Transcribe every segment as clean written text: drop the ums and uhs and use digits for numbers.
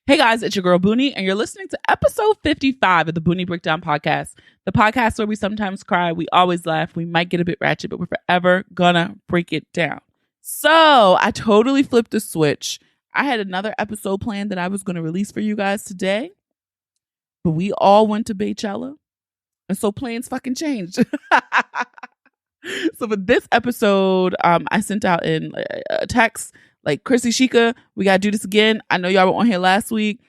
Hey guys, it's your girl Boonie, and you're listening to episode 55 of the Boonie Breakdown podcast. The podcast where we sometimes cry, we always laugh, we might get a bit ratchet, but we're forever gonna break it down. So I totally flipped the switch. I had another episode planned that I was gonna release for you guys today, but we all went to Beychella, and so plans fucking changed. So for this episode, I sent out in a text like, Chrissy, Shika, we got to do this again. I know y'all were on here last week,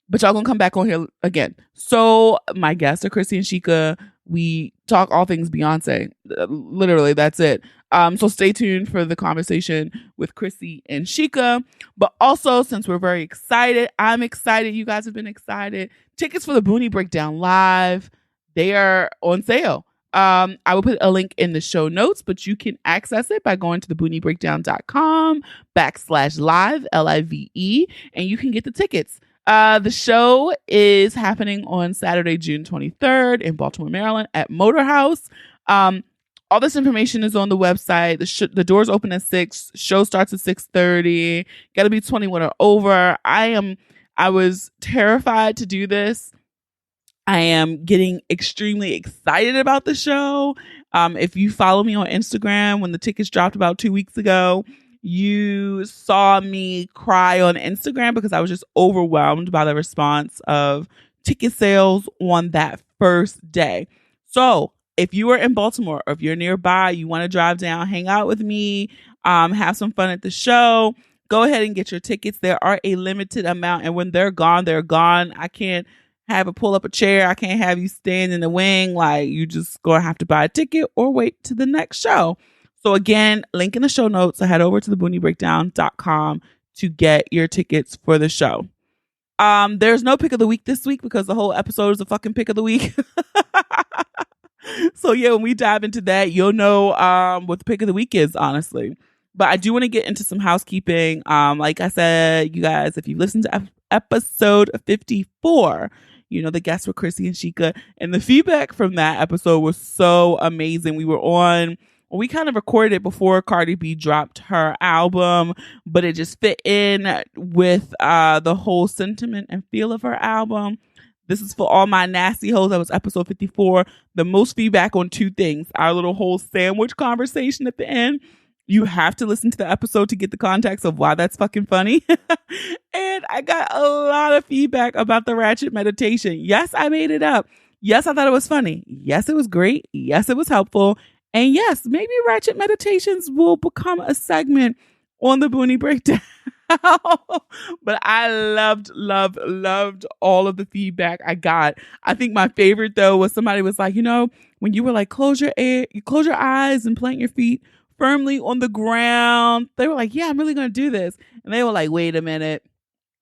but y'all going to come back on here again. So my guests are Chrissy and Shika. We talk all things Beyonce. Literally, that's it. So stay tuned for the conversation with Chrissy and Shika. But also, since we're very excited, I'm excited. You guys have been excited. Tickets for the Boonie Breakdown Live, they are on sale. I will put a link in the show notes, but you can access it by going to theboonieBreakdown.com/live, LIVE, and you can get the tickets. The show is happening on Saturday, June 23rd in Baltimore, Maryland at Motor House. All this information is on the website. The doors open at 6. Show starts at 6:30. Got to be 21 or over. I was terrified to do this. I am getting extremely excited about the show. If you follow me on Instagram, when the tickets dropped about 2 weeks ago, you saw me cry on Instagram because I was just overwhelmed by the response of ticket sales on that first day. So if you are in Baltimore or if you're nearby, you want to drive down, hang out with me, have some fun at the show, go ahead and get your tickets. There are a limited amount, and when they're gone, they're gone. I can't pull up a chair. I can't have you stand in the wing. Like, you just gonna have to buy a ticket or wait to the next show. So again, link in the show notes. So head over to theboonieBreakdown.com to get your tickets for the show. There's no pick of the week this week because the whole episode is a fucking pick of the week. So yeah, when we dive into that, you'll know what the pick of the week is, honestly. But I do want to get into some housekeeping. Like I said, you guys, if you listened to episode 54, you know, the guests were Chrissy and Shika, and the feedback from that episode was so amazing. We kind of recorded it before Cardi B dropped her album, but it just fit in with the whole sentiment and feel of her album. This is for all my nasty hoes. That was episode 54. The most feedback on 2 things. Our little whole sandwich conversation at the end. You have to listen to the episode to get the context of why that's fucking funny. And I got a lot of feedback about the ratchet meditation. Yes, I made it up. Yes, I thought it was funny. Yes, it was great. Yes, it was helpful. And yes, maybe ratchet meditations will become a segment on the Boonie Breakdown. But I loved all of the feedback I got. I think my favorite, though, was somebody was like, you know, when you were like, close your eyes and plant your feet firmly on the ground. They were like, yeah, I'm really going to do this. And they were like, wait a minute.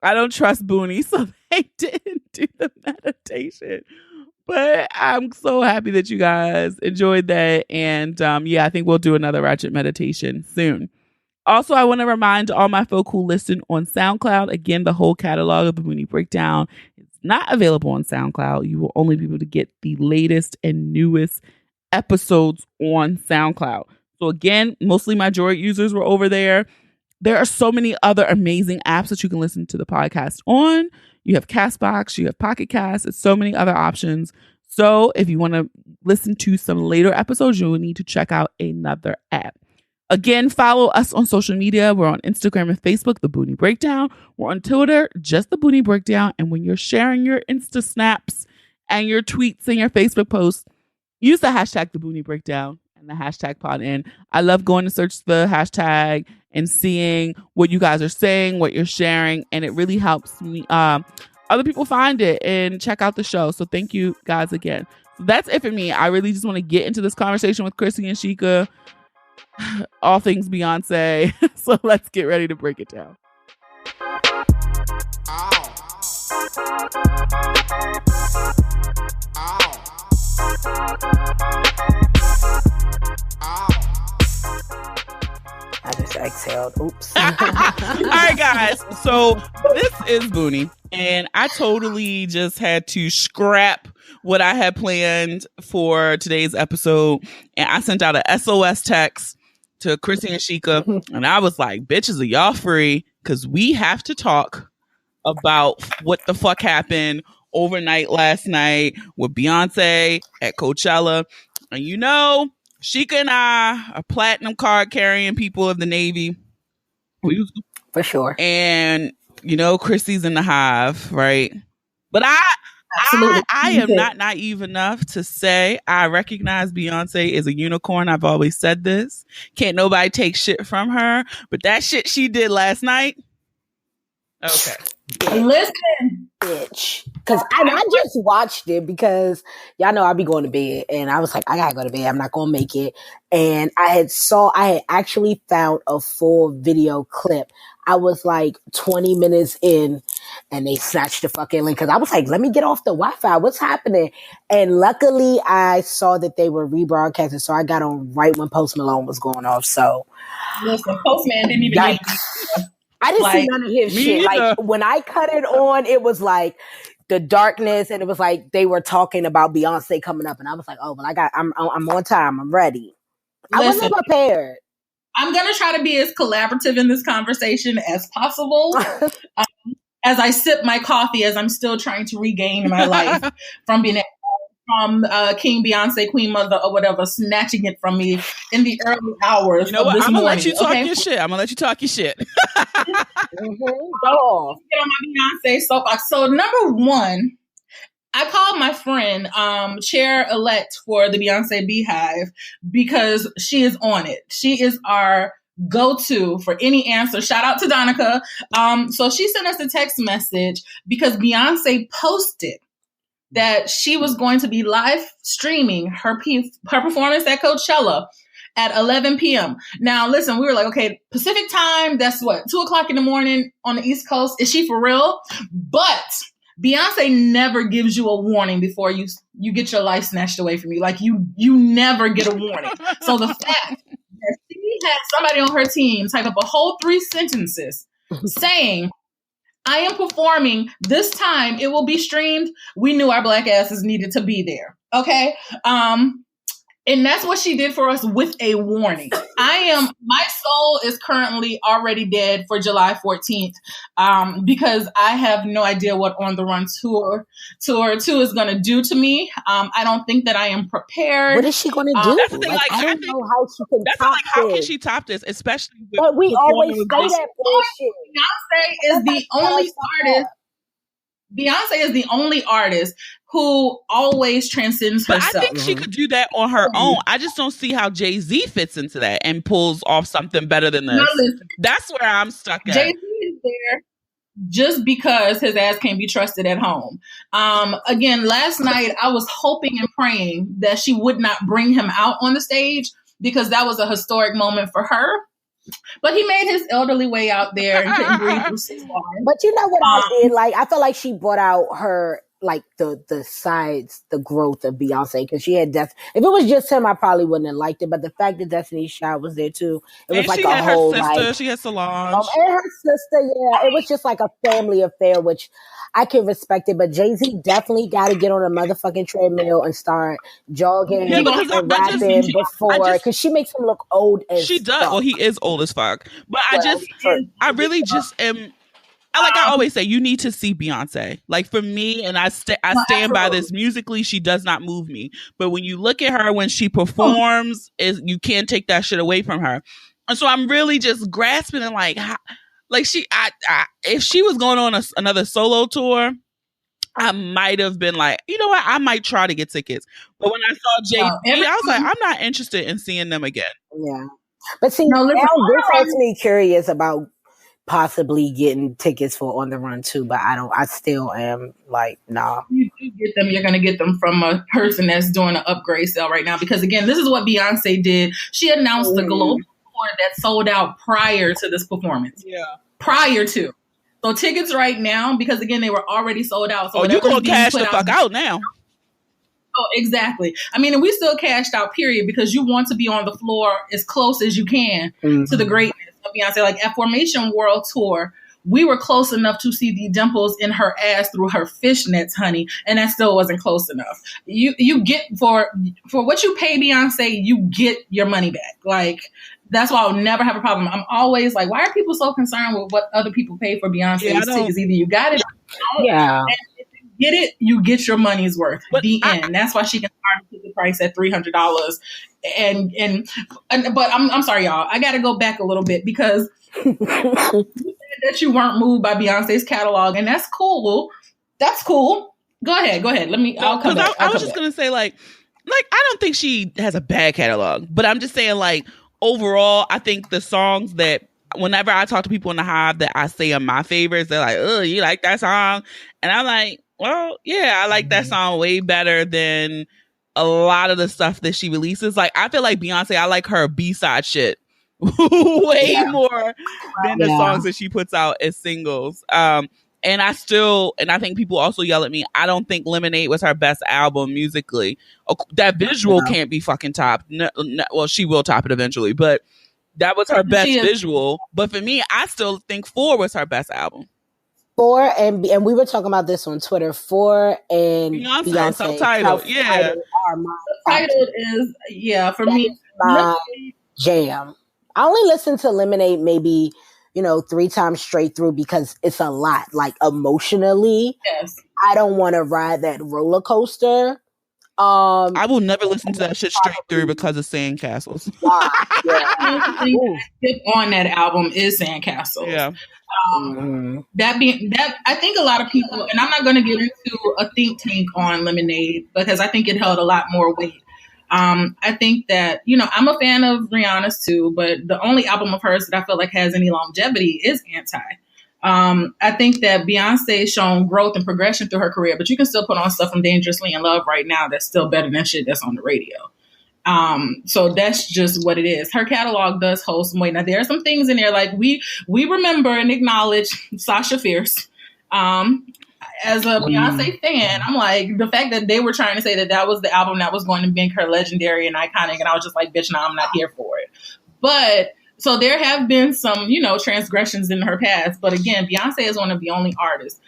I don't trust Boonie. So they didn't do the meditation. But I'm so happy that you guys enjoyed that. And yeah, I think we'll do another ratchet meditation soon. Also, I want to remind all my folk who listen on SoundCloud, again, the whole catalog of the Boonie Breakdown is not available on SoundCloud. You will only be able to get the latest and newest episodes on SoundCloud. So again, mostly my Droid users were over there. There are so many other amazing apps that you can listen to the podcast on. You have CastBox, you have Pocket Cast. It's so many other options. So if you want to listen to some later episodes, you will need to check out another app. Again, follow us on social media. We're on Instagram and Facebook, The Boonie Breakdown. We're on Twitter, just The Boonie Breakdown. And when you're sharing your Insta snaps and your tweets and your Facebook posts, use the hashtag The Boonie Breakdown and the hashtag pod in. I love going to search the hashtag and seeing what you guys are saying, what you're sharing, and it really helps me other people find it and check out the show. So thank you guys again. So that's it for me. I really just want to get into this conversation with Chrissy and Shika, all things Beyonce. So let's get ready to break it down. I just exhaled. Oops. All right, guys. So this is Boonie, and I totally just had to scrap what I had planned for today's episode, and I sent out a SOS text to Chrissy and Shika, and I was like, bitches, are y'all free? Because we have to talk about what the fuck happened overnight last night with Beyonce at Coachella. And Shika and I are platinum card carrying people of the Navy. For sure. And Chrissy's in the hive, right? But Absolutely. I am not naive enough to say I recognize Beyonce is a unicorn. I've always said this. Can't nobody take shit from her. But that shit she did last night. Okay. Listen, bitch. Because I just watched it because y'all know I be going to bed, and I was like, I gotta go to bed. I'm not gonna make it. And I had actually found a full video clip. I was like 20 minutes in, and they snatched the fucking link because I was like, let me get off the Wi-Fi. What's happening? And luckily, I saw that they were rebroadcasting, so I got on right when Post Malone was going off. So listen, Postman didn't even need I didn't see none of his shit. Either. Like when I cut it on, it was like the darkness, and it was like they were talking about Beyonce coming up, and I was like, oh, well, I'm on time. I'm ready. I wasn't prepared. I'm gonna try to be as collaborative in this conversation as possible. As I sip my coffee, as I'm still trying to regain my life from being King Beyonce, Queen Mother, or whatever, snatching it from me in the early hours. I'm gonna let you talk your shit. I'm gonna let you talk your shit. Go off. Get on my Beyonce soapbox. So number one, I called my friend, chair-elect for the Beyonce Beyhive, because she is on it. She is our go-to for any answer. Shout out to Donica. So she sent us a text message because Beyonce posted that she was going to be live streaming her performance at Coachella at 11 p.m. Now, listen, we were like, okay, Pacific time, that's what, 2:00 in the morning on the East Coast. Is she for real? But Beyonce never gives you a warning before you get your life snatched away from you. Like you never get a warning. So the fact that she had somebody on her team type up a whole 3 sentences saying, I am performing this time. It will be streamed. We knew our black asses needed to be there. Okay. And that's what she did for us with a warning. My soul is currently already dead for July 14th, because I have no idea what On the Run Tour 2 is going to do to me. I don't think that I am prepared. What is she going to do? That's the thing, I don't know how she can top this. How can she top this? Especially with, but we always say that bullshit. Beyonce is the only artist. Beyonce is the only artist who always transcends herself. But I think she could do that on her own. I just don't see how Jay-Z fits into that and pulls off something better than this. No, listen, that's where I'm stuck at. Jay-Z is there just because his ass can't be trusted at home. Again, last night I was hoping and praying that she would not bring him out on the stage because that was a historic moment for her. But he made his elderly way out there and couldn't breathe through 6 bars. But you know what I did? Like, I felt like she brought out her, like, the sides, the growth of Beyonce, because she had if it was just him, I probably wouldn't have liked it. But the fact that Destiny's Child was there too, it was like a whole, like, she had Solange. And her sister, yeah, it was just like a family affair, which I can respect it. But Jay-Z definitely got to get on a motherfucking treadmill and start jogging and rapping before, because she makes him look old as she does. fuck. Well, he is old as fuck. But I really just am. Like I always say, you need to see Beyonce. Like for me, and I stand by this. Musically, she does not move me. But when you look at her when she performs, you can't take that shit away from her. And so I'm really just grasping and like if she was going on another solo tour, I might have been like, you know what, I might try to get tickets. But when I saw Jay-Z, I was like, I'm not interested in seeing them again. Yeah, but see, now this makes me curious about possibly getting tickets for On the Run too, but I still am like, nah. You do get them, you're going to get them from a person that's doing an upgrade sale right now, because again, this is what Beyonce did. She announced the global tour that sold out prior to this performance. Yeah. Prior to. So tickets right now, because again, they were already sold out. So you're going to cash the fuck out now. Oh, exactly. I mean, and we still cashed out, period, because you want to be on the floor as close as you can to the greatness of Beyonce. Like at Formation World Tour, we were close enough to see the dimples in her ass through her fishnets, honey, and that still wasn't close enough. You get for what you pay Beyonce, you get your money back. Like, that's why I'll never have a problem. I'm always like, why are people so concerned with what other people pay for Beyonce's tickets? Either you got it, yeah. and if you get it, you get your money's worth. But the end. That's why she can start the price at $300. But I'm sorry, y'all. I got to go back a little bit because you said that you weren't moved by Beyonce's catalog, and that's cool. That's cool. Go ahead. I'll come back. I was just gonna say, like I don't think she has a bad catalog, but I'm just saying, like, overall, I think the songs that whenever I talk to people in the Hive that I say are my favorites, they're like, "Oh, you like that song?" And I'm like, "Well, yeah, I like that song way better than a lot of the stuff that she releases." Like, I feel like Beyonce, I like her B-side shit way more than the songs that she puts out as singles. And I think people also yell at me, I don't think Lemonade was her best album musically. That visual can't be fucking topped. No, well, she will top it eventually, but that was her best visual. But for me, I still think 4 was her best album. 4 and we were talking about this on Twitter. 4 and Beyonce self-titled, yeah. Self-titled is for me my jam. I only listened to Lemonade maybe 3 times straight through because it's a lot. Like, emotionally, yes. I don't want to ride that roller coaster. I will never listen to that shit straight through because of Sandcastles. On that album is Sandcastles. Yeah. That I think a lot of people, and I'm not going to get into a think tank on Lemonade because I think it held a lot more weight. I think that, I'm a fan of Rihanna's too, but the only album of hers that I feel like has any longevity is Anti. I think that Beyonce has shown growth and progression through her career, but you can still put on stuff from Dangerously in Love right now that's still better than shit that's on the radio. So that's just what it is. Her catalog does hold some weight. Now, there are some things in there, like we remember and acknowledge Sasha Fierce. As a Beyonce fan, I'm like, the fact that they were trying to say that was the album that was going to make her legendary and iconic, and I was just like, bitch, no, I'm not here for it. But so there have been some, transgressions in her past. But again, Beyonce is one of the only artists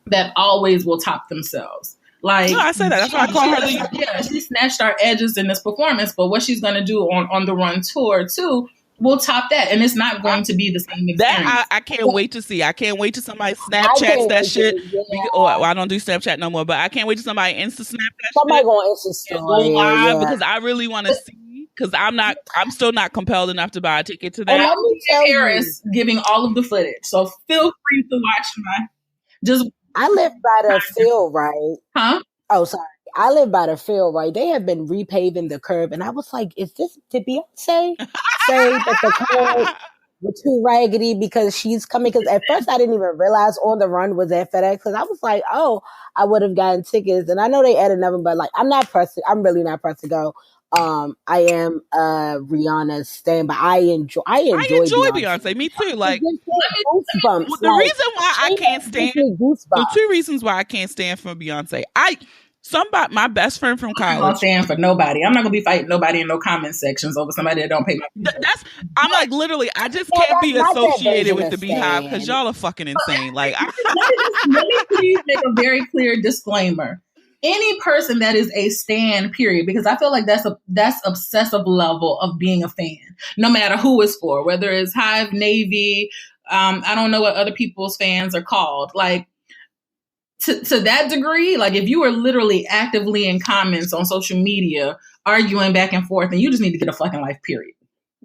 that always will top themselves. Like, no, I say that. That's why I call her. Yeah, she snatched our edges in this performance, but what she's going to do on the Run tour too will top that, and it's not going to be the same experience. That I can't wait to see. I can't wait till somebody Snapchats that shit. I don't do Snapchat no more, but I can't wait till somebody Insta Snap that somebody shit. Somebody going Insta story live because I really want to see. Because I'm still not compelled enough to buy a ticket to that. And I'm Paris giving all of the footage, so feel free to watch I live by the field, right? Huh? Oh, sorry. I live by the field, right? They have been repaving the curb, and I was like, did Beyonce say that the curb was too raggedy because she's coming? Because at first I didn't even realize On the Run was at FedEx, because I was like, oh, I would have gotten tickets. And I know they added another, but like, I'm really not pressed to go. I am Rihanna's stan, but I enjoy Beyonce. Me too. Like, goosebumps. The reason why I can't stand the 2 reasons why I can't stand for Beyonce. My best friend from college. I'm not stand for nobody. I'm not gonna be fighting nobody in no comment sections over somebody that don't pay my. I'm like, literally, I just can't be associated with the Beyhive because y'all are fucking insane. Like, let me please make a very clear disclaimer. Any person that is a stan, period, because I feel like that's obsessive level of being a fan, no matter who it's for, whether it's Hive, Navy, I don't know what other people's fans are called. Like, to that degree, like, if you are literally actively in comments on social media arguing back and forth, then you just need to get a fucking life, period.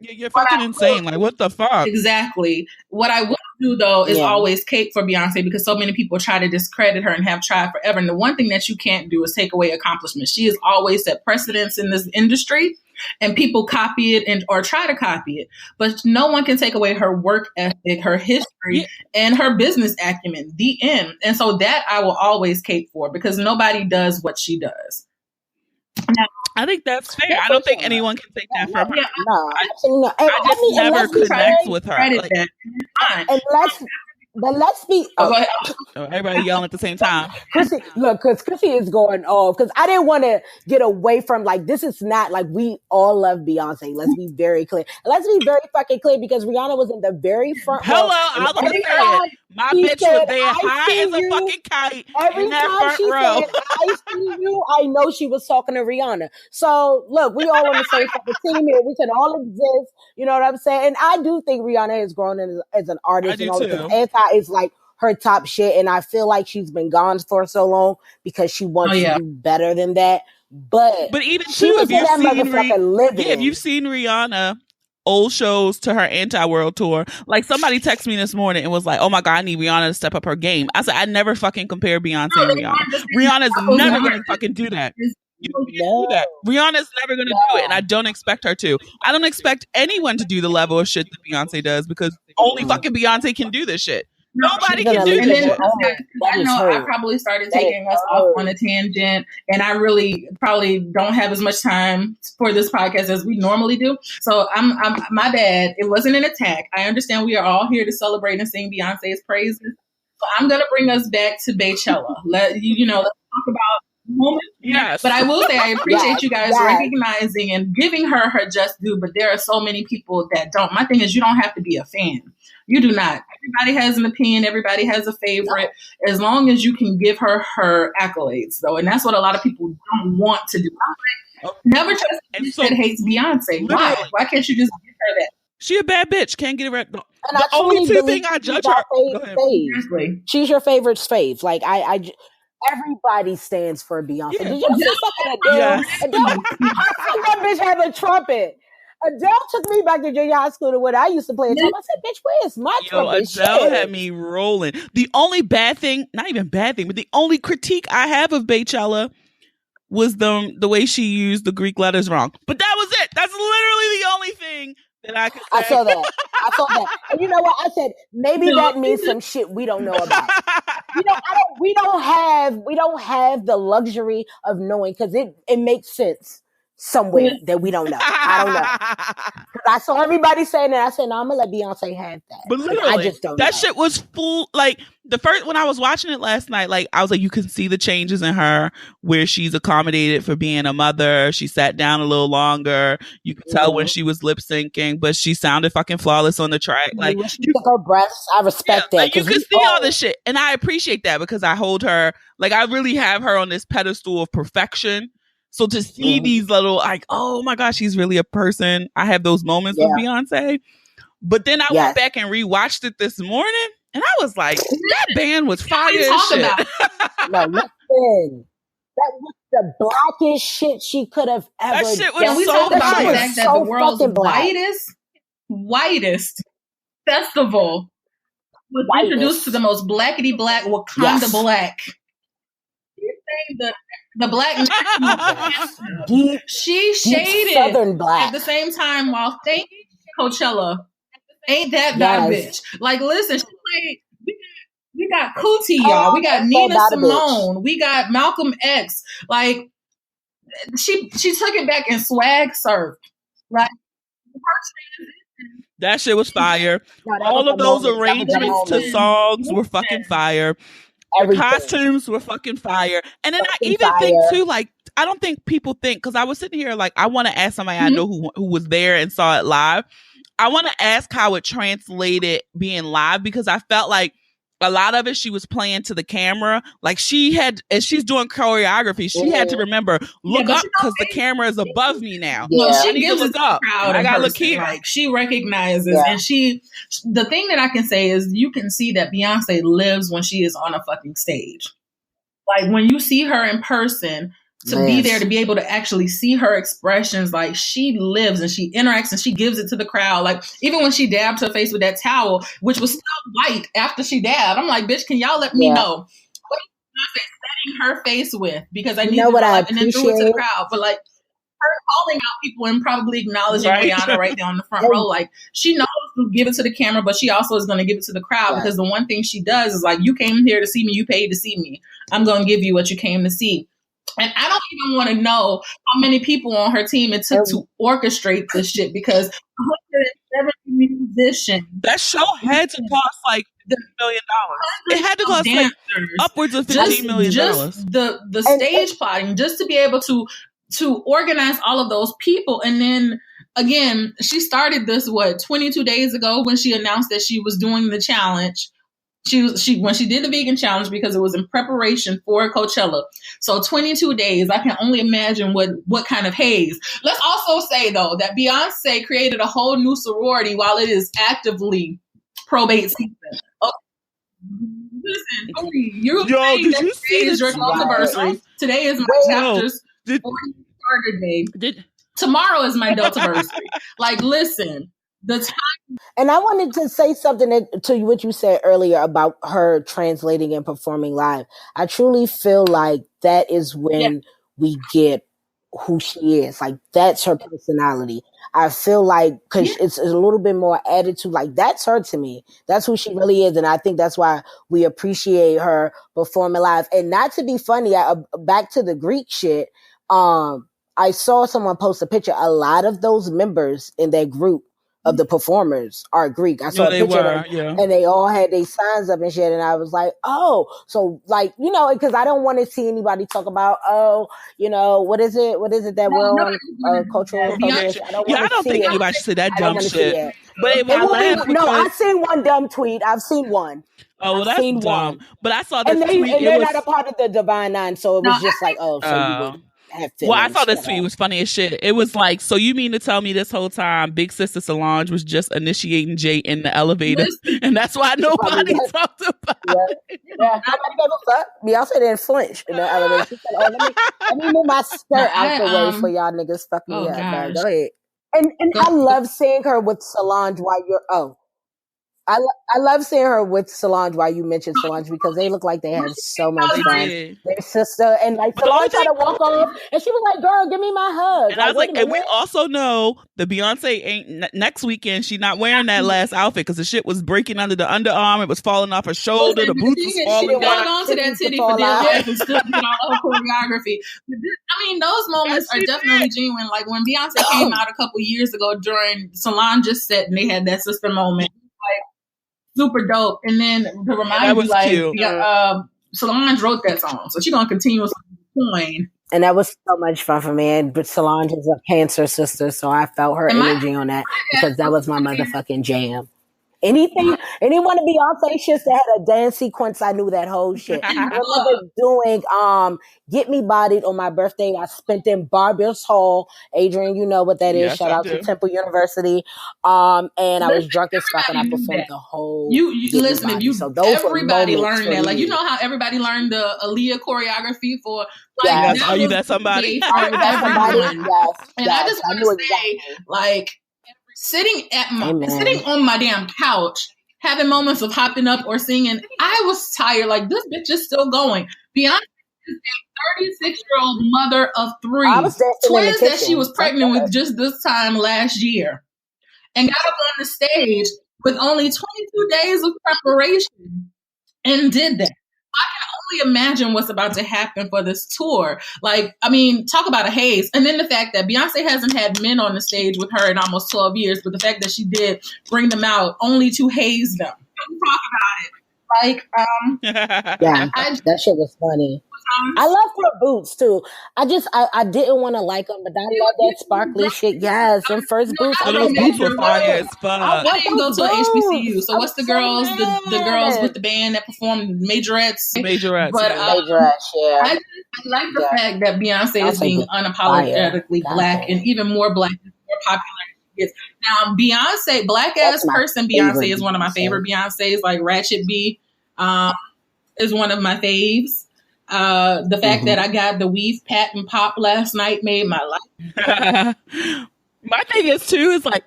Yeah, you're fucking insane. Like, what the fuck? Exactly. What I will do, though, is always cape for Beyonce, because so many people try to discredit her and have tried forever. And the one thing that you can't do is take away accomplishments. She has always set precedents in this industry, and people copy it or try to copy it. But no one can take away her work ethic, her history, and her business acumen. The end. And so that I will always cape for, because nobody does what she does. Now, I think that's fair. I don't think anyone can take that from her. No, absolutely not. I just never connect with her. And But let's be. Go ahead. Everybody yelling at the same time. Chrissy, look, because Chrissy is going off. Because I didn't want to get away from, like, this is not like we all love Beyonce. Let's be very clear. Let's be very fucking clear because Rihanna was in the very front row. Hello, I was saying it. My bitch was there high as a fucking kite in that front row. Said, I see you, I know she was talking to Rihanna. So, look, we all on the same fucking team here. We can all exist. You know what I'm saying? And I do think Rihanna has grown as an artist. I do and all too. because Anti is like her top shit, and I feel like she's been gone for so long because she wants to do better than that. But even she too, was in that motherfucker living. Yeah, if you've seen Rihanna old shows to her anti-world tour, like somebody texted me this morning and was like, "Oh my god, I need Rihanna to step up her game." I said, I never fucking compare Beyonce and Rihanna. Rihanna's never gonna fucking do that. You can't do that. Rihanna's never going to do it, and I don't expect her to. I don't expect anyone to do the level of shit that Beyonce does because only fucking Beyonce can do this shit. Nobody can do this shit. I know I probably started taking us off on a tangent, and I really probably don't have as much time for this podcast as we normally do. So I'm my bad. It wasn't an attack. I understand we are all here to celebrate and sing Beyonce's praises. So I'm going to bring us back to Beychella. Let's talk about moment. Yes. But I will say I appreciate you guys recognizing and giving her just due, but there are so many people that don't. My thing is you don't have to be a fan. You do not. Everybody has an opinion. Everybody has a favorite. As long as you can give her accolades, though. And that's what a lot of people don't want to do. I'm like, never trust a bitch that hates Beyonce. Why? Why can't you just give her that? She a bad bitch. Can't get it right. The only two things I judge her. Go ahead. She's your favorite fave. Like, everybody stands for Beyonce. Yeah. Did you see fucking Adele? Yes. Adele, that bitch have a trumpet. Adele took me back to junior high school to when I used to play a trumpet. I said, bitch, where's my trumpet? Adele had me rolling. The only bad thing, not even bad thing, but the only critique I have of Beychella was the way she used the Greek letters wrong. But that was it. That's literally the only thing that I could say. I saw that. And you know what? I said, maybe that means some shit we don't know about. We don't have the luxury of knowing because it makes sense somewhere that we don't know. I don't know. Because I saw everybody saying that. I said, no, I'm going to let Beyonce have that. But literally, I just don't know. That shit was full. Like, when I was watching it last night, like, I was like, you can see the changes in her where she's accommodated for being a mother. She sat down a little longer. You could tell when she was lip syncing, but she sounded fucking flawless on the track. Like, when she took her breaths, I respect that. Like, you can see all this shit. And I appreciate that because I hold her, like, I really have her on this pedestal of perfection. So to see these little, like, oh my gosh, she's really a person. I have those moments with Beyonce. But then I went back and rewatched it this morning, and I was like, that band was fire as shit. No, listen. That was the blackest shit she could have ever done. That shit was we so talk about the fire. fact that the world's whitest festival was introduced to the most blackity black Wakanda black. You're saying the black deep, she shaded Southern black at the same time while saying Coachella. Ain't that bad bitch? Like, listen, she played, we got Cootie, y'all. We got Nina Simone. We got Malcolm X. Like, she took it back and swag surfed. Right? That shit was fire. All of those arrangements to songs were fucking fire. The costumes were fucking fire. And then I even think too, like, I don't think people think, because I was sitting here like, I want to ask somebody I know who was there and saw it live. I want to ask how it translated being live, because I felt like a lot of it she was playing to the camera. Like, she had, as she's doing choreography, she had to remember, look up because the camera is above me now. Yeah. She gives us up. I gotta look here. Like, she recognizes, and the thing that I can say is you can see that Beyonce lives when she is on a fucking stage. Like, when you see her in person, to be there, to be able to actually see her expressions, like, she lives and she interacts and she gives it to the crowd. Like, even when she dabbed her face with that towel, which was still white after she dabbed, I'm like, bitch, can y'all let me know what is Beyonce setting her face with? Because I need to know, and then threw it to the crowd. But like, her calling out people and probably acknowledging Rihanna right there on the front row, like, she knows to give it to the camera, but she also is going to give it to the crowd, because the one thing she does is, like, you came here to see me, you paid to see me, I'm going to give you what you came to see. And I don't even want to know how many people on her team it took to orchestrate this shit, because 170 musicians. That show had to cost like $1 million. It had to cost like upwards of $15 million. Just the stage plotting, just to be able to organize all of those people. And then again, she started this 22 days ago when she announced that she was doing the challenge. When she did the vegan challenge, because it was in preparation for Coachella. So 22 days, I can only imagine what kind of haze. Let's also say though that Beyonce created a whole new sorority while it is actively probate season. Okay. Listen, Boonie, you're saying that today is your anniversary. Today is my chapter's 40th starter day. Tomorrow is my Deltaversary. Like, listen. The time. And I wanted to say something to what you said earlier about her translating and performing live. I truly feel like that is when we get who she is. Like, that's her personality. I feel like, because it's a little bit more attitude, like, that's her to me. That's who she really is. And I think that's why we appreciate her performing live. And not to be funny, back to the Greek shit, I saw someone post a picture. A lot of those members in that group of the performers are Greek. I saw a picture of them, and they all had their signs up and shit. And I was like, oh, so like, you know, because I don't want to see anybody talk about, you know, what is it that we're on cultural appropriation. I don't think anybody should say that dumb shit. But I've seen one dumb tweet. I've seen one. Oh, well, that's dumb. One. But I saw this tweet. And they're not a part of the Divine Nine, so it was just like, oh, so you would. Well, I saw this tweet. It was funny as shit. It was like, so you mean to tell me this whole time Big Sister Solange was just initiating Jay in the elevator, and that's why nobody talked about it? Yeah, nobody gave a fuck. Beyonce didn't flinch in the elevator. She said, oh, let me move my skirt out the way for y'all niggas fuck me up. Man. Go ahead. And I love seeing her with Solange while you're I love seeing her with Solange while you mentioned Solange, because they look like they have so much fun. Their sister, and like Solange tried to walk off, and she was like, "Girl, give me my hug." And I was like, and we also know the Beyonce ain't next weekend. She's not wearing that last outfit because the shit was breaking under the underarm. It was falling off her shoulder. The boots was falling down. On to that titty for dear life and still did all her choreography. I mean, those moments are definitely genuine. Like when Beyonce came out a couple years ago during Solange's set, and they had that sister moment. Like, super dope. And then to remind you, like, Solange wrote that song, so she's gonna continue with coin. And that was so much fun for me. But Solange is a Cancer sister, so I felt her energy on that, because that was my motherfucking jam. Anyone of Beyonce shit that had a dance sequence, I knew that whole shit. I remember doing Get Me Bodied on my birthday. I spent in Barber's Hall. Adrian, you know what that is. Shout out to Temple University. And I was drunk as fuck, and I performed the whole. You listen, if you everybody learned that. Like, you know how everybody learned the Aaliyah choreography for. Like, are you that somebody? Everyone. And I just want to say, like, sitting on my damn couch, having moments of hopping up or singing, I was tired. Like, this bitch is still going. Beyonce is a 36-year-old mother of 3 twins that she was pregnant with just this time last year, and got up on the stage with only 22 days of preparation and did that. I can only imagine what's about to happen for this tour. Like, I mean, talk about a haze. And then the fact that Beyonce hasn't had men on the stage with her in almost 12 years, but the fact that she did bring them out only to haze them. Don't talk about it. Like, that shit was funny. I love her boots too. I didn't want to like them, but I love that sparkly shit. Yes, them first boots. Those boots were fire as fuck. I didn't go to HBCU. So what's the girls? The girls with the band that performed Majorettes. But Majorettes, yeah. I like the fact that Beyonce is being unapologetically black, and even more black, and more popular. Now, Beyonce, black ass person, Beyonce is one of my favorite Beyoncés. Like Ratchet B, is one of my faves. The fact that I got the weave pat and pop last night made my life. My thing is too, is like,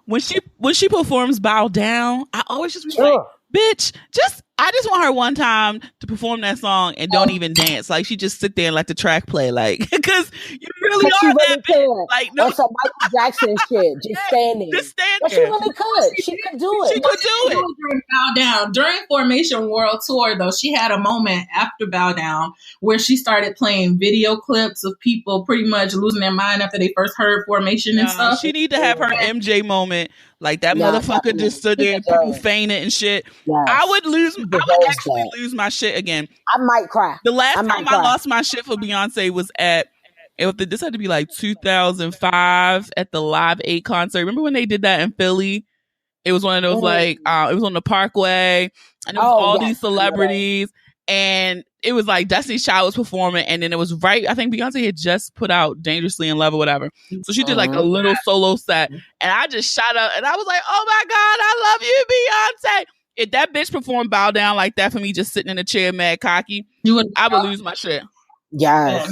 when she performs Bow Down, I always just be like, bitch, I just want her one time to perform that song and don't even dance. Like, she just sit there and let the track play. Like, because you really are that bitch. Like, no, some Michael Jackson shit. Just standing. Just stand there. But she really could. She could do it. She could do it. During Bow Down, during Formation World Tour, though, she had a moment after Bow Down where she started playing video clips of people pretty much losing their mind after they first heard Formation and stuff. She need to have her MJ moment. Like that motherfucker just stood there and people fainted and shit. Yes. I would actually lose my shit again. I might cry. The last time I lost my shit for Beyonce was this had to be like 2005 at the Live 8 concert. Remember when they did that in Philly? It was one of those it was on the Parkway, and it was all these celebrities, and it was like Destiny's Child was performing, and then it was I think Beyonce had just put out Dangerously in Love or whatever, so she did like a little solo set, and I just shot up, and I was like, oh my god, I love you, Beyonce. If that bitch performed Bow Down like that for me, just sitting in a chair mad cocky, I would lose my shit. Yes.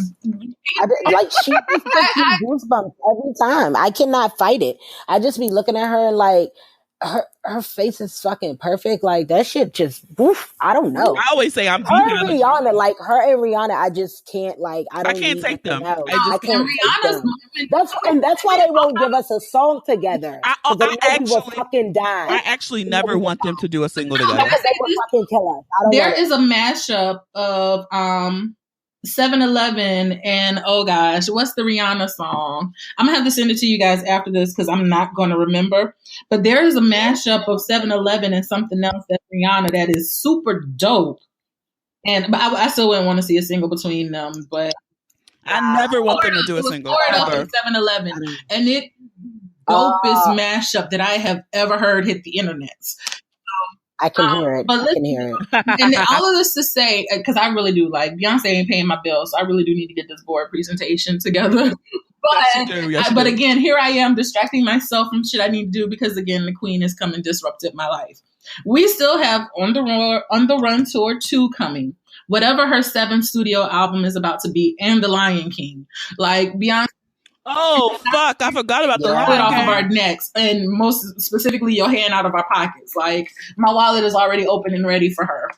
Like she gives me goosebumps every time. I cannot fight it. I just be looking at her like her face is fucking perfect. Like that shit just woof. I don't know. I always say I'm her and Rihanna, like her and Rihanna, I just can't like I can't take them. I can't take them. That's why they won't give us a song together. I actually never want them to do a single together. They would fucking kill us. There is a mashup of 7-Eleven and oh gosh, what's the Rihanna song? I'm gonna have to send it to you guys after this because I'm not gonna remember. But there is a mashup of 7-Eleven and something else that Rihanna that is super dope. But I still wouldn't want to see a single between them. But I never want them to do a single. 7-Eleven, and it dopest mashup that I have ever heard hit the internet. I can hear it. I can hear it. And all of this to say, because I really do like Beyonce ain't paying my bills, so I really do need to get this board presentation together. But again, here I am distracting myself from shit I need to do because again, the Queen has come and disrupted my life. We still have On the Run Tour 2 coming. Whatever her 7th studio album is about to be, and The Lion King. Like Beyonce. Oh fuck! I forgot about the Lion King. Off of our necks, and most specifically, your hand out of our pockets. Like my wallet is already open and ready for her.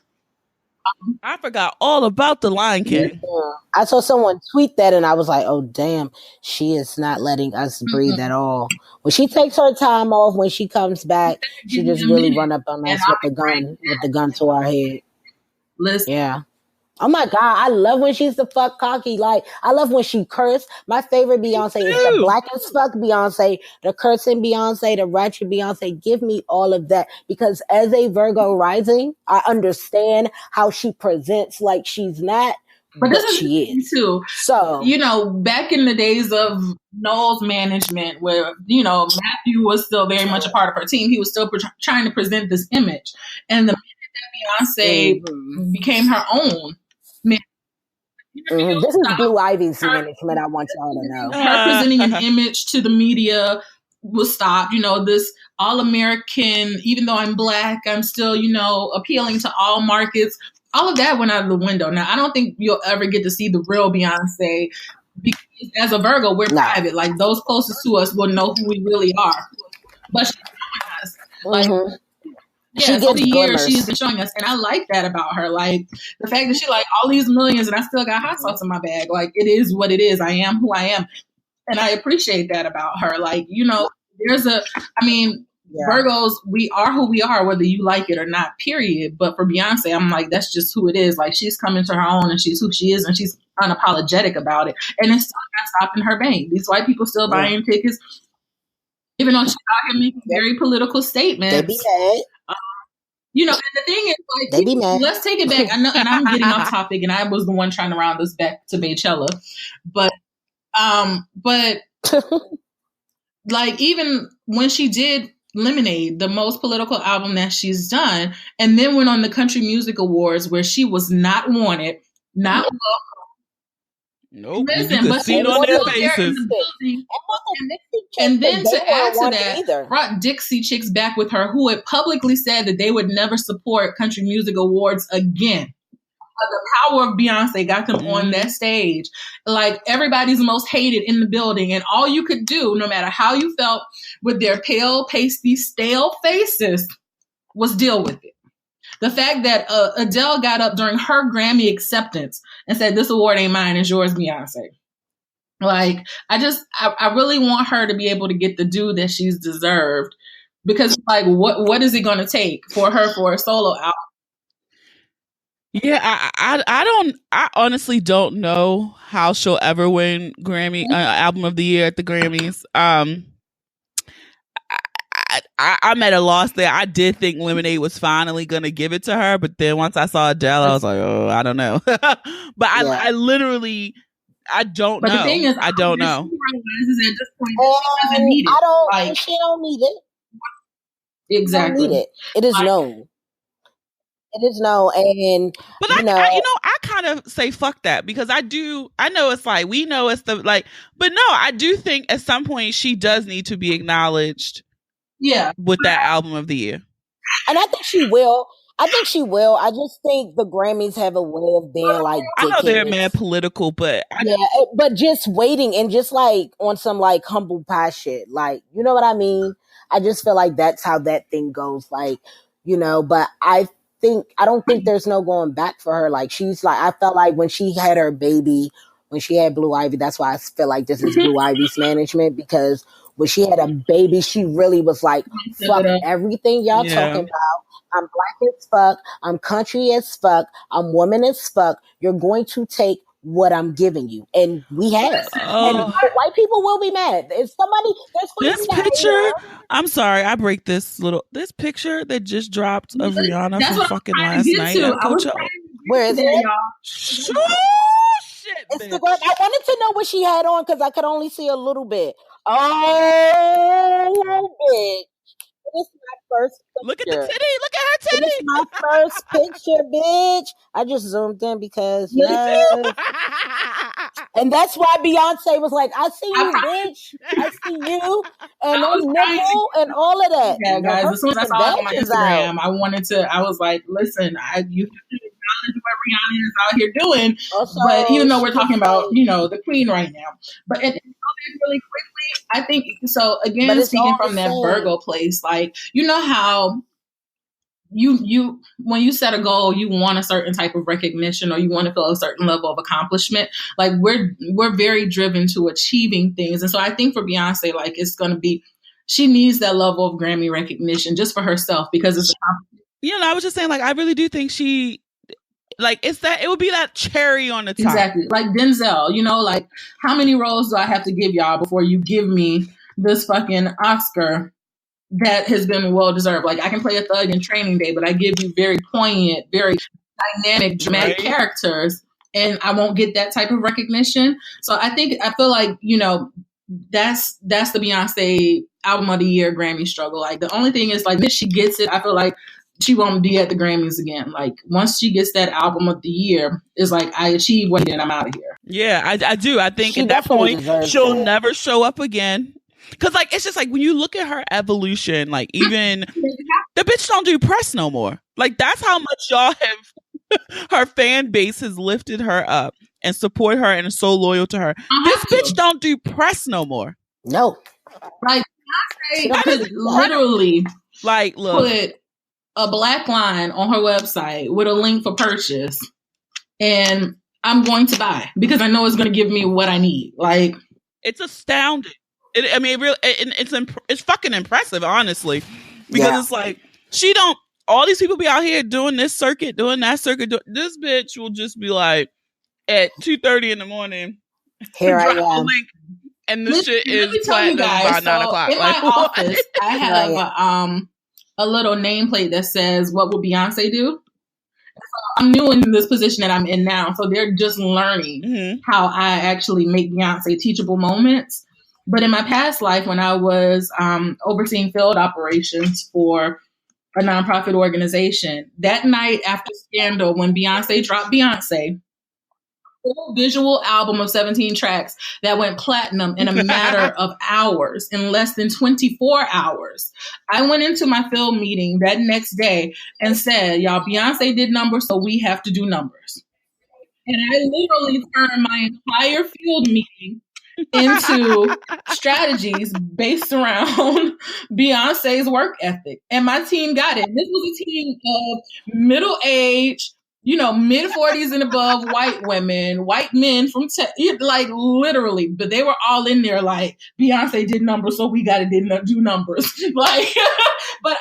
I forgot all about the Lion King. Yeah. I saw someone tweet that, and I was like, "Oh damn, she is not letting us breathe at all." When she takes her time off, when she comes back, she just really run up on us with the gun to our head. Listen, yeah. Oh my God, I love when she's the fuck cocky. Like, I love when she curse. My favorite Beyonce is the black as fuck Beyonce, the cursing Beyonce, the ratchet Beyonce. Give me all of that. Because as a Virgo rising, I understand how she presents like she's not, but she is. Too. So, back in the days of Noel's management where, Matthew was still very much a part of her team, he was still trying to present this image. And the minute that Beyonce became her own, this is Blue Ivy's management. I want y'all to know. Her presenting an image to the media was stopped. This all-American, even though I'm black, I'm still, appealing to all markets. All of that went out of the window. Now, I don't think you'll ever get to see the real Beyonce because as a Virgo, we're private. Like, those closest to us will know who we really are. But she's showing us. Like, over the years she's been showing us, and I like that about her. Like the fact that she like all these millions, and I still got hot sauce in my bag. Like it is what it is. I am who I am, and I appreciate that about her. Like Virgos, we are who we are, whether you like it or not. Period. But for Beyonce, I'm like that's just who it is. Like she's coming to her own, and she's who she is, and she's unapologetic about it. And it's still not stopping her bank. These white people still buying tickets, even though she's out here making very political statements. They be mad. And the thing is, like, let's take it back. I know, and I'm getting off topic, and I was the one trying to round this back to Beychella, but like even when she did Lemonade, the most political album that she's done, and then went on the Country Music Awards where she was not wanted, not welcome. Nope. Listen, but see it on their faces. And then to add to that, brought Dixie Chicks back with her, who had publicly said that they would never support Country Music Awards again. But the power of Beyonce got them on that stage. Like everybody's most hated in the building. And all you could do, no matter how you felt with their pale, pasty, stale faces, was deal with it. The fact that Adele got up during her Grammy acceptance and said, "This award ain't mine, it's yours, Beyonce." Like, I really want her to be able to get the due that she's deserved. Because, like, what is it going to take for her for a solo album? Yeah, I honestly don't know how she'll ever win Grammy Album of the Year at the Grammys. I'm at a loss there. I did think Lemonade was finally going to give it to her, but then once I saw Adele, I was like, oh, I don't know. But I literally, I don't know. But the thing is, I don't know. She realizes at this point that she doesn't need it. She don't need it. Exactly. She don't need it. It is known. It is known, and but I kind of say fuck that, because I know it's like, we know it's the like, but no, I do think at some point she does need to be acknowledged. Yeah, with that album of the year, and I think she will. I just think the Grammys have a way of being like, I know they're mad political, but but just waiting and just like on some like humble pie shit, like, you know what I mean? I just feel like that's how that thing goes, like, you know. But I don't think there's no going back for her. Like, she's like, I felt like when she had her baby, when she had Blue Ivy, that's why I feel like this is Blue Ivy's management, because when she had a baby, she really was like, fuck everything y'all talking about. I'm black as fuck. I'm country as fuck. I'm woman as fuck. You're going to take what I'm giving you. And we have. And white people will be mad. If this picture, I'm sorry, I break this picture that just dropped of Rihanna from fucking last night at Coachella. Where is it? Shit, Instagram. I wanted to know what she had on because I could only see a little bit. Oh, bitch. This is my first picture. Look at the titty. Look at her titty. This is my first picture, bitch. I just zoomed in because, and that's why Beyonce was like, I see you, bitch. I see you. And on nipple and all of that. Yeah, guys, as soon as I saw it on my Instagram, I was like, listen, you have to acknowledge what Rihanna is out here doing. Also, but even though we're talking about, the queen right now. But really quickly, I think, so again, speaking from that Virgo place, like, you know how you when you set a goal, you want a certain type of recognition, or you want to feel a certain level of accomplishment. Like, we're very driven to achieving things. And so I think for Beyonce, like, it's going to be, she needs that level of Grammy recognition just for herself, because it's I was just saying, like, I really do think she, like, it would be that cherry on the top. Exactly. Like Denzel, like, how many roles do I have to give y'all before you give me this fucking Oscar that has been well deserved? Like, I can play a thug in Training Day, but I give you very poignant, very dynamic, dramatic characters, and I won't get that type of recognition. So I feel like, that's the Beyonce album of the year Grammy struggle. Like, the only thing is, like, if she gets it, I feel like she won't be at the Grammys again. Like, once she gets that album of the year, it's like, I achieved what, and I'm out of here. Yeah, I do. I think at that point, she'll never show up again. Because, like, it's just like, when you look at her evolution, like, even the bitch don't do press no more. Like, that's how much y'all have, her fan base has lifted her up and support her and is so loyal to her. This bitch don't do press no more. No. Like, I could literally, like, look, put a black line on her website with a link for purchase, and I'm going to buy, because I know it's going to give me what I need. Like, it's astounding. It's fucking impressive, honestly, because it's like, all these people be out here doing this circuit, doing that circuit. This bitch will just be like, at 2:30 in the morning, here I am. Link, and this shit is platinum by 9 o'clock. In my office, I have a little nameplate that says, what would Beyonce do? So I'm new in this position that I'm in now, so they're just learning how I actually make Beyonce teachable moments. But in my past life, when I was overseeing field operations for a nonprofit organization, that night after Scandal, when Beyonce dropped Beyonce, full visual album of 17 tracks that went platinum in a matter of hours, in less than 24 hours. I went into my field meeting that next day and said, y'all, Beyonce did numbers, so we have to do numbers. And I literally turned my entire field meeting into strategies based around Beyonce's work ethic. And my team got it. This was a team of middle-aged, mid-40s and above white women, white men from, like, literally, but they were all in there like, Beyonce did numbers, so we got to do numbers. Like, but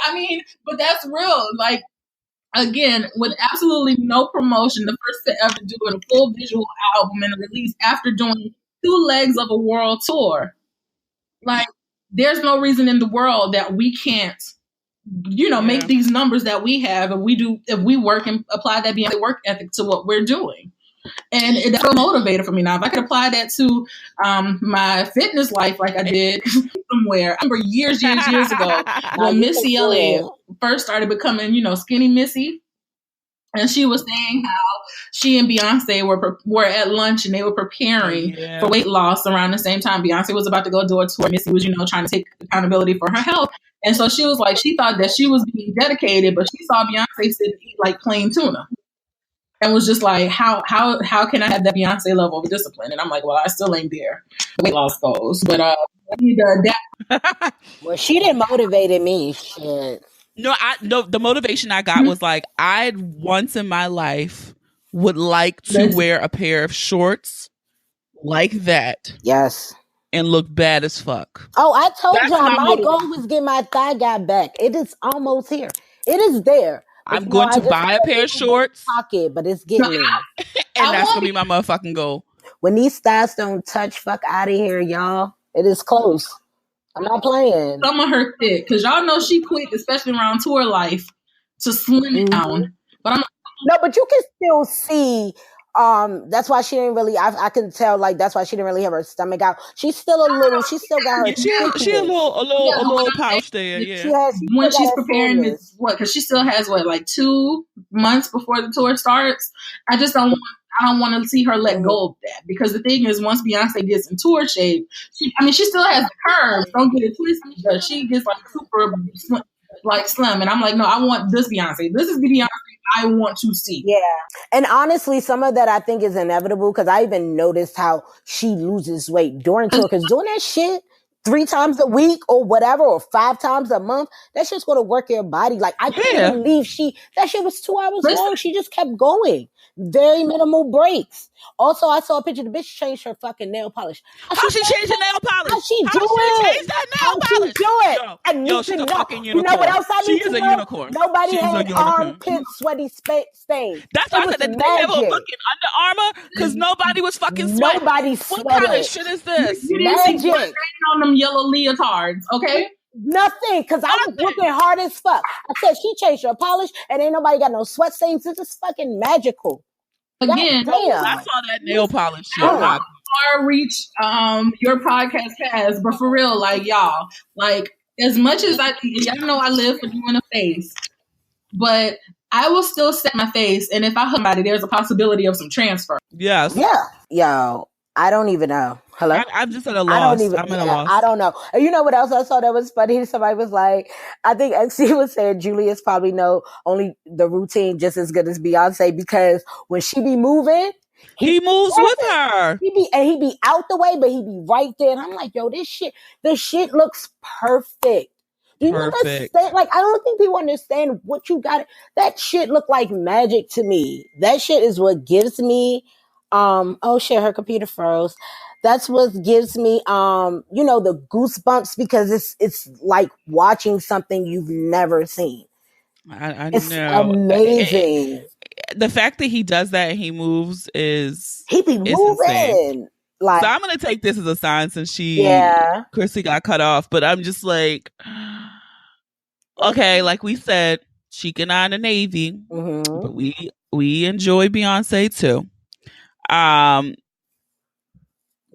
that's real. Like, again, with absolutely no promotion, the first to ever do a full visual album and a release after doing 2 legs of a world tour. Like, there's no reason in the world that we can't make these numbers that we have, if we work and apply that Beyonce work ethic to what we're doing. And that's a motivator for me now. If I could apply that to my fitness life like I did somewhere. I remember years ago when Missy Elliott first started becoming, skinny Missy. And she was saying how she and Beyonce were at lunch and they were preparing for weight loss around the same time. Beyonce was about to go do a tour. Missy was, trying to take accountability for her health. And so she was like, she thought that she was being dedicated, but she saw Beyonce sit and eat like plain tuna. And was just like, how can I have that Beyonce level of discipline? And I'm like, well, I still ain't there. The weight loss goes. But I need to adapt. Well, she didn't motivate me. Shit. No, the motivation I got was like, I once in my life would like to wear a pair of shorts like that. Yes. And look bad as fuck. Oh, I told y'all my goal was get my thigh guy back. It is almost here. It is there. I'm going to buy a pair of shorts. Pocket, but it's getting there. And that's going to be my motherfucking goal. When these thighs don't touch, fuck out of here, y'all. It is close. I'm not playing. Some of her thick, because y'all know she quit, especially around tour life, to slim down. But but you can still see. That's why she didn't really. I can tell, like, that's why she didn't really have her stomach out. She's still a little. She still got her. She a little pouch there. Yeah. When she's preparing this, because she still has like 2 months before the tour starts. I don't want to see her let go of that, because the thing is, once Beyonce gets in tour shape, she still has the curves. Don't get it twisted, but she gets like super slim. And I'm like, no, I want this Beyonce. This is the Beyonce I want to see. Yeah. And honestly, some of that I think is inevitable, because I even noticed how she loses weight during tour, because doing that shit 3 times a week or whatever, or 5 times a month, that's just going to work your body. Like, I couldn't believe that shit was 2 hours long. She just kept going. Very minimal breaks. Also, I saw a picture. The bitch changed her fucking nail polish. How she changed her nail polish? How she do it? How she do it? And she's a fucking unicorn. You know what else I need to know? She is a unicorn. Nobody had armpit sweaty stains. That's why I said that they have a fucking Under Armour, because nobody was fucking sweating. Nobody sweated. What kind of shit is this? You didn't see on them yellow leotards, okay? Nothing, because I was looking hard as fuck. I said she changed her polish and ain't nobody got no sweat stains. This is fucking magical. Again, I saw that nail polish shit. Far reach your podcast has, but for real, like, y'all, like, as much as y'all know I live for doing a face, but I will still set my face, and if I hug somebody, there's a possibility of some transfer. Yes. Yeah. Yo, I don't even know. Hello? I'm just at a loss. I'm at a loss. I don't know. And you know what else I saw that was funny? Somebody was like, I think XC was saying Julius probably know only the routine just as good as Beyonce, because when she be moving, he moves with her. He be out the way, but he be right there. And I'm like, yo, this shit looks perfect. Do you understand? Like, I don't think people understand what you got. That shit look like magic to me. That shit is what gives me, oh shit, her computer froze. That's what gives me, the goosebumps, because it's like watching something you've never seen. It's know. Amazing. The fact that he does that and he moves he be moving. Insane. Like, so I'm gonna take this as a sign, since Chrissy got cut off. But I'm just like, okay, like we said, Shika and I in the Navy, but we enjoy Beyonce too.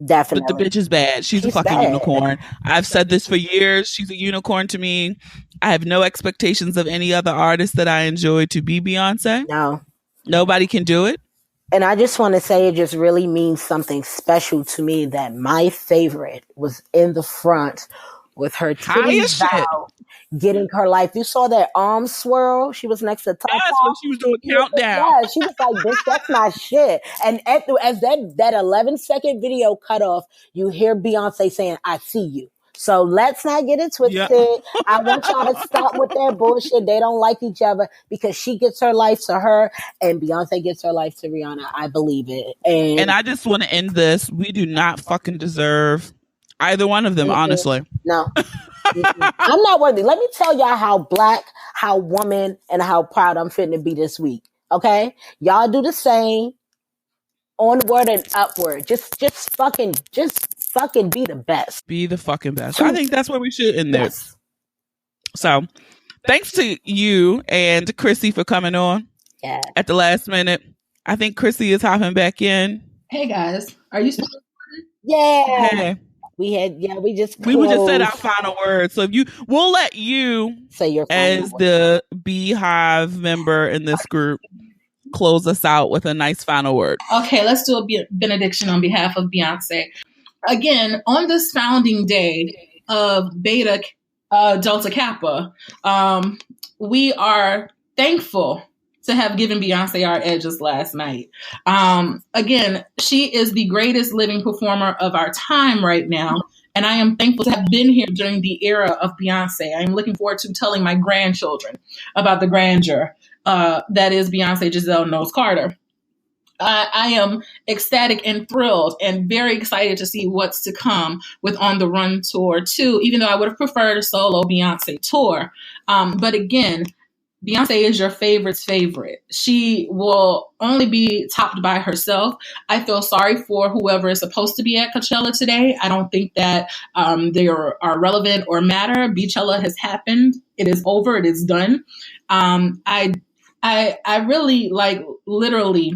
Definitely. But the bitch is bad. She's a fucking unicorn. I've said this for years. She's a unicorn to me. I have no expectations of any other artist that I enjoy to be Beyonce. No. Nobody can do it. And I just want to say, it just really means something special to me that my favorite was in the front with her titties out, getting her life. You saw that arm swirl? She was next to Top. Yes, when she was doing countdown. Yeah, she was like, bitch, that's my shit. And as that 11-second video cut off, you hear Beyonce saying, I see you. So let's not get it twisted. Yeah. I want y'all to stop with that bullshit. They don't like each other, because she gets her life to her and Beyonce gets her life to Rihanna. I believe it. And I just want to end this. We do not fucking deserve either one of them, honestly. No. I'm not worthy. Let me tell y'all how black, how woman, and how proud I'm fitting to be this week. Okay? Y'all do the same. Onward and upward. Just fucking be the best. Be the fucking best. I think that's what we should end there. Yes. So thanks to you and Chrissy for coming on at the last minute. I think Chrissy is hopping back in. Hey guys, are you still? Yeah. Hey. We just said our final word. So we'll let you say your as the Beyhive member in this group close us out with a nice final word. Okay, let's do a benediction on behalf of Beyonce. Again, on this founding day of Beta Delta Kappa, we are thankful to have given Beyonce our edges last night. Again, she is the greatest living performer of our time right now. And I am thankful to have been here during the era of Beyonce. I am looking forward to telling my grandchildren about the grandeur that is Beyonce Giselle Knowles Carter. I am ecstatic and thrilled and very excited to see what's to come with On the Run Tour 2, even though I would have preferred a solo Beyonce tour. But again, Beyonce is your favorite's favorite. She will only be topped by herself. I feel sorry for whoever is supposed to be at Coachella today. I don't think that they are relevant or matter. Beychella has happened. It is over. It is done. I really, literally,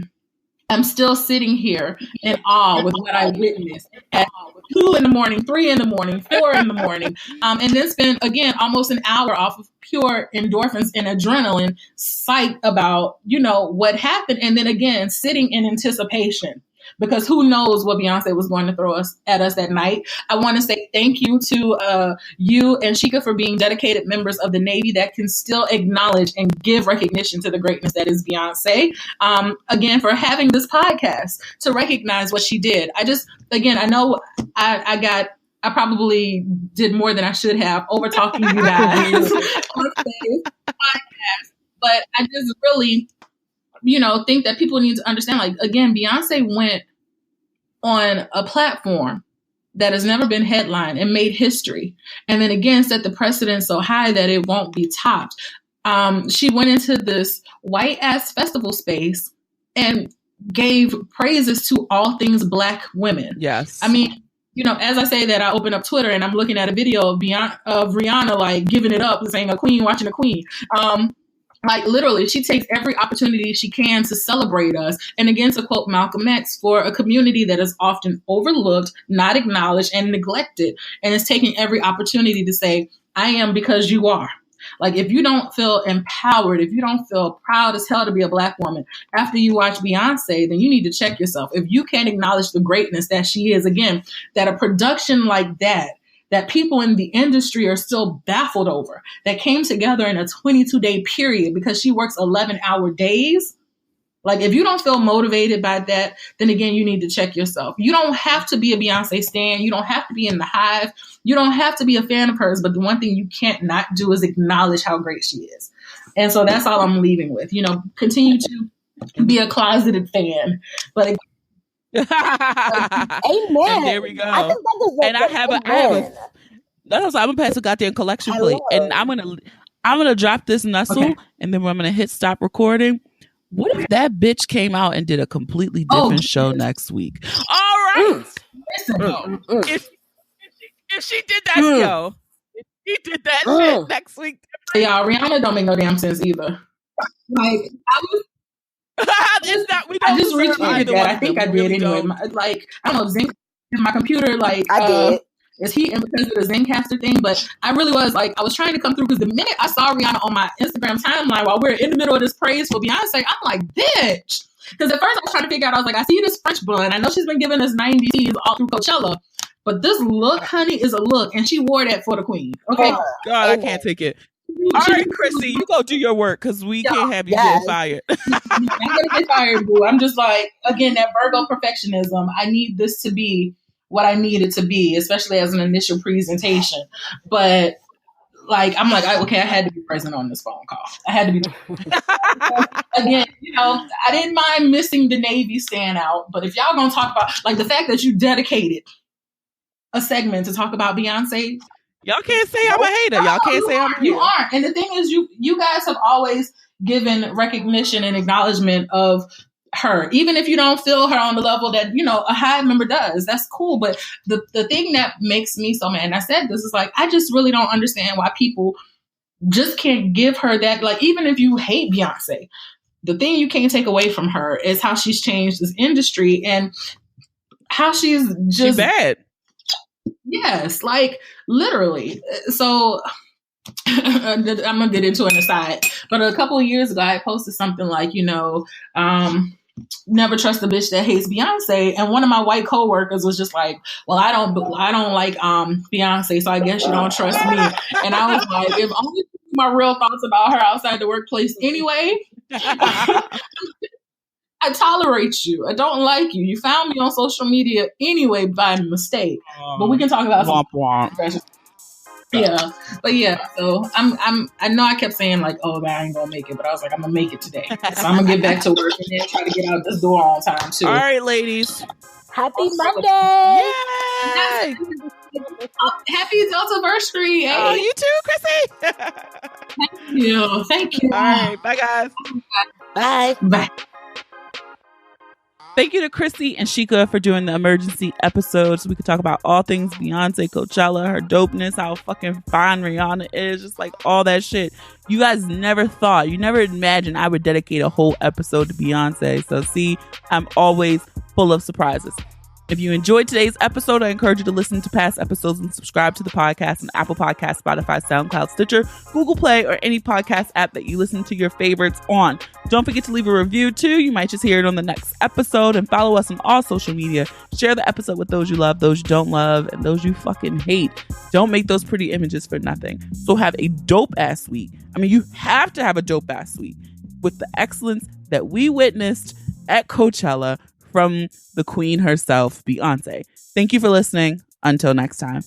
I'm still sitting here in awe with what I witnessed at 2 a.m, 3 a.m, 4 a.m, and then spend, again, almost an hour off of pure endorphins and adrenaline, psyched about, what happened. And then again, sitting in anticipation, because who knows what Beyonce was going to throw at us that night. I want to say thank you to you and Shika for being dedicated members of the Navy that can still acknowledge and give recognition to the greatness that is Beyonce. Again, for having this podcast to recognize what she did. I know I probably did more than I should have over talking to you guys on today's podcast, but I just really think that people need to understand, again, Beyonce went on a platform that has never been headlined and made history. And then again, set the precedent so high that it won't be topped. She went into this white ass festival space and gave praises to all things Black women. Yes. I mean, as I say that, I open up Twitter and I'm looking at a video of Rihanna, giving it up and saying a queen watching a queen. Literally, she takes every opportunity she can to celebrate us. And again, to quote Malcolm X, for a community that is often overlooked, not acknowledged, and neglected, and is taking every opportunity to say, I am because you are. If you don't feel empowered, if you don't feel proud as hell to be a Black woman after you watch Beyonce, then you need to check yourself. If you can't acknowledge the greatness that she is, again, that a production like that people in the industry are still baffled over, that came together in a 22-day period because she works 11-hour days. If you don't feel motivated by that, then again, you need to check yourself. You don't have to be a Beyonce stan. You don't have to be in the hive. You don't have to be a fan of hers. But the one thing you can't not do is acknowledge how great she is. And so that's all I'm leaving with. Continue to be a closeted fan. But amen. And there we go. I'm gonna pass a goddamn collection plate, and I'm gonna drop this nuzzle, and then I'm gonna hit stop recording. What if that bitch came out and did a completely different show next week? All right. Listen, if she did that, if she did that shit next week. Yeah, Rihanna don't make no damn sense either. I just retweeted that. I think I did anyway. I don't know, Zinc, my computer, I did. Is heating because of the Zencaster thing? But I really was I was trying to come through because the minute I saw Rihanna on my Instagram timeline while we're in the middle of this praise for Beyonce, I'm like, bitch. Because at first I was trying to figure out, I was like, I see this French blonde. I know she's been giving us 90s all through Coachella, but this look, honey, is a look, and she wore that for the queen. Okay, God, I can't take it. All right, Chrissy, you go do your work because we can't have you getting fired. I'm gonna get fired, boo. I'm just again, that Virgo perfectionism. I need this to be what I need it to be, especially as an initial presentation. But I'm okay, I had to be present on this phone call. I had to be. Again, I didn't mind missing the Navy standout, but if y'all gonna talk about the fact that you dedicated a segment to talk about Beyonce, y'all can't say I'm a hater. Y'all can't say I'm a hater. You aren't. And the thing is, you guys have always given recognition and acknowledgement of her, even if you don't feel her on the level that a Hive member does. That's cool. But the thing that makes me so mad, and I said this, is I just really don't understand why people just can't give her that. Like, even if you hate Beyonce, the thing you can't take away from her is how she's changed this industry and how she's just bad. Yes, like literally. So I'm gonna get into an aside, but a couple of years ago, I posted something like, never trust a bitch that hates Beyonce. And one of my white coworkers was just like, well, I don't like Beyonce, so I guess you don't trust me. And I was like, if only my real thoughts about her outside the workplace anyway. I tolerate you. I don't like you. You found me on social media anyway by mistake. But we can talk about some. Yeah, but yeah. So I know I kept saying like, oh, I ain't gonna make it, but I was like, I'm gonna make it today. So I'm gonna get back to work and then try to get out this door on time too. All right, ladies. Happy Monday! Yay! Happy Deltaversary! Oh, you too, Chrissy. Thank you. All right, bye guys. Bye. Thank you to Chrissy and Shika for doing the emergency episode so we could talk about all things Beyonce, Coachella, her dopeness, how fucking fine Rihanna is, just like all that shit. You guys never imagined I would dedicate a whole episode to Beyonce. So see, I'm always full of surprises. If you enjoyed today's episode, I encourage you to listen to past episodes and subscribe to the podcast on Apple Podcasts, Spotify, SoundCloud, Stitcher, Google Play, or any podcast app that you listen to your favorites on. Don't forget to leave a review too. You might just hear it on the next episode, and follow us on all social media. Share the episode with those you love, those you don't love, and those you fucking hate. Don't make those pretty images for nothing. So have a dope ass week. I mean, you have to have a dope ass week with the excellence that we witnessed at Coachella from the queen herself, Beyonce. Thank you for listening. Until next time.